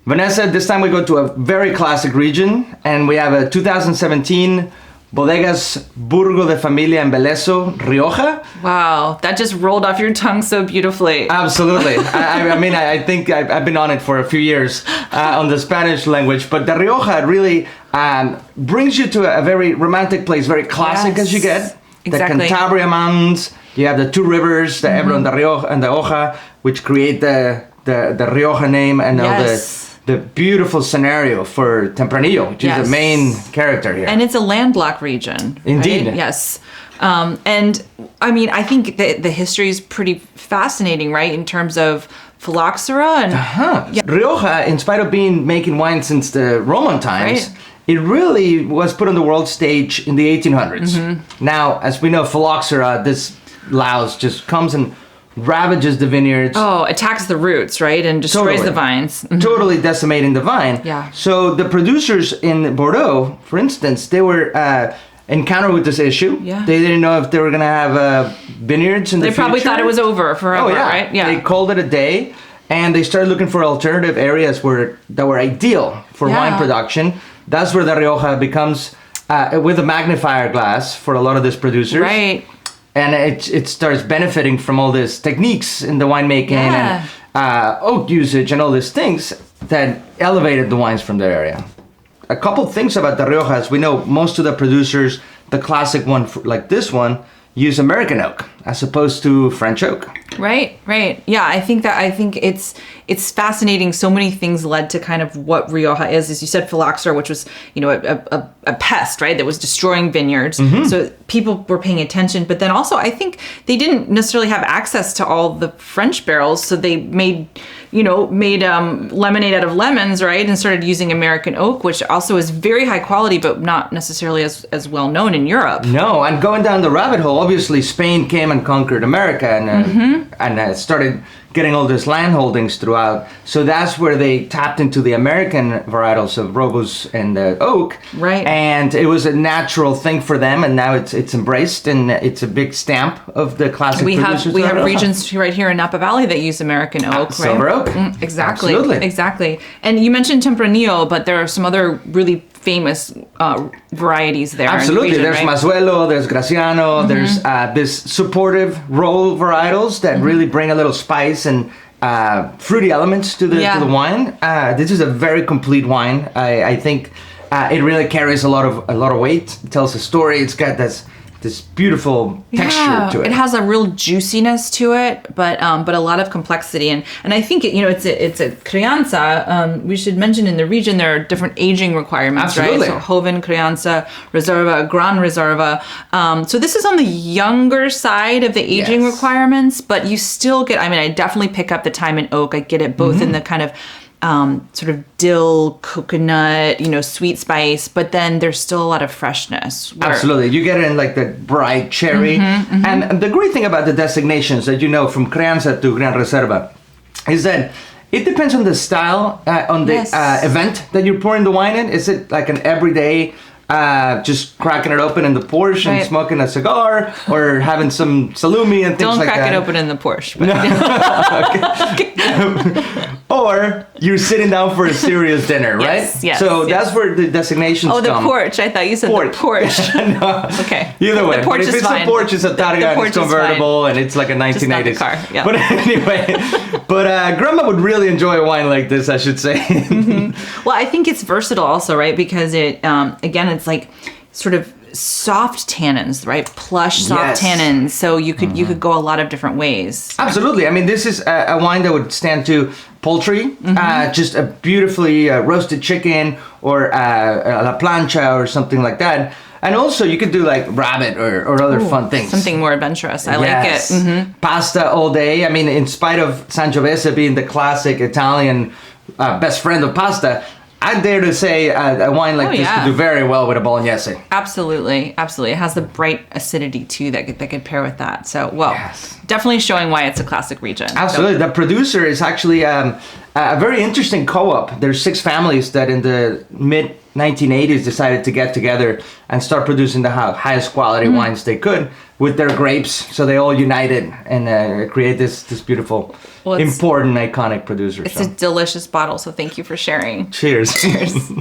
Vanessa, this time we go to a very classic region, and we have a 2017 Bodegas Burgo de Familia Embeleso Rioja. Wow, that just rolled off your tongue so beautifully. Absolutely. I think I've been on it for a few years on the Spanish language, but the Rioja really brings you to a very romantic place, very classic as you get. Exactly. The Cantabria Mountains, you have the two rivers, the Ebro and the Rioja, which create the Rioja name and the beautiful scenario for Tempranillo, which is the main character here. And it's a landlocked region. Indeed. Right? Yes. And I mean, I think the history is pretty fascinating, right? In terms of phylloxera and... Rioja, in spite of making wine since the Roman times, it really was put on the world stage in the 1800s. Now, as we know, phylloxera, this louse just comes and ravages the vineyards. Oh, attacks the roots, right? And destroys the vines. Totally decimating the vine. Yeah. So the producers in Bordeaux, for instance, they were encountered with this issue. Yeah. They didn't know if they were going to have vineyards in the future. They probably thought it was over forever, right? Yeah. They called it a day, and they started looking for alternative areas that were ideal for wine production. That's where the Rioja becomes, with a magnifier glass for a lot of these producers. Right. And it starts benefiting from all these techniques in the winemaking and oak usage and all these things that elevated the wines from the area. A couple things about the Rioja, as we know, most of the producers, the classic one like this one, use American oak as opposed to French oak. Right. Yeah, I think it's fascinating. So many things led to kind of what Rioja is. As you said, phylloxera, which was, a pest, right, that was destroying vineyards. So people were paying attention. But then also, I think they didn't necessarily have access to all the French barrels. So they made lemonade out of lemons, right, and started using American oak, which also is very high quality, but not necessarily as well known in Europe. No, and going down the rabbit hole, obviously Spain came and conquered America and started getting all these land holdings throughout. So that's where they tapped into the American varietals of Robus and the oak. Right. And it was a natural thing for them, and now it's embraced, and it's a big stamp of the classic producers. We have regions right here in Napa Valley that use American oak, right? Silver oak. Exactly. Absolutely. Exactly. And you mentioned Tempranillo, but there are some other really famous varieties there. Absolutely. In the region, there's right? Mazuelo, there's Graciano, there's this supportive roll varietals that really bring a little spice and fruity elements to the wine. This is a very complete wine. I think it really carries a lot of weight. It tells a story. It's got this beautiful texture to it. It has a real juiciness to it, but a lot of complexity, and I think it's a crianza. We should mention in the region there are different aging requirements, Absolutely. right? So joven, crianza, reserva, gran reserva. So this is on the younger side of the aging requirements, but you still get. I mean, I definitely pick up the time in oak. I get it both in the kind of sort of dill, coconut, sweet spice, but then there's still a lot of freshness. Absolutely. You get it in like the bright cherry. And the great thing about the designations that from Crianza to Gran Reserva is that it depends on the style, on the event that you're pouring the wine in. Is it like an everyday, just cracking it open in the Porsche and smoking a cigar, or having some salumi and things like that? Don't crack it open in the Porsche. Or you're sitting down for a serious dinner, right? Yes. So that's where the designations come. Oh, the porch. I thought you said the Porsche. No. Okay. Either way. The porch if is it's fine. a Porsche, it's a Targa, and it's convertible, and it's like a 1980s. Just not the car. Yeah. But anyway, Grandma would really enjoy a wine like this, I should say. Well, I think it's versatile also, right? Because it, again, it's like sort of soft tannins, right? Plush, soft tannins. So you could go a lot of different ways. Absolutely. I mean, this is a wine that would stand to poultry, just a beautifully roasted chicken or a la plancha or something like that. And also you could do like rabbit or other fun things. Something more adventurous. I like it. Pasta all day. I mean, in spite of Sangiovese being the classic Italian best friend of pasta, I dare to say a wine like this could do very well with a bolognese. Absolutely. It has the bright acidity too that could pair with that. So, definitely showing why it's a classic region. Absolutely. The producer is actually a very interesting co-op. There's 6 families that in the mid 1980s decided to get together and start producing the highest quality wines they could. with their grapes. So they all united and create this beautiful, important, iconic producer. It's a delicious bottle. So thank you for sharing. Cheers. Cheers.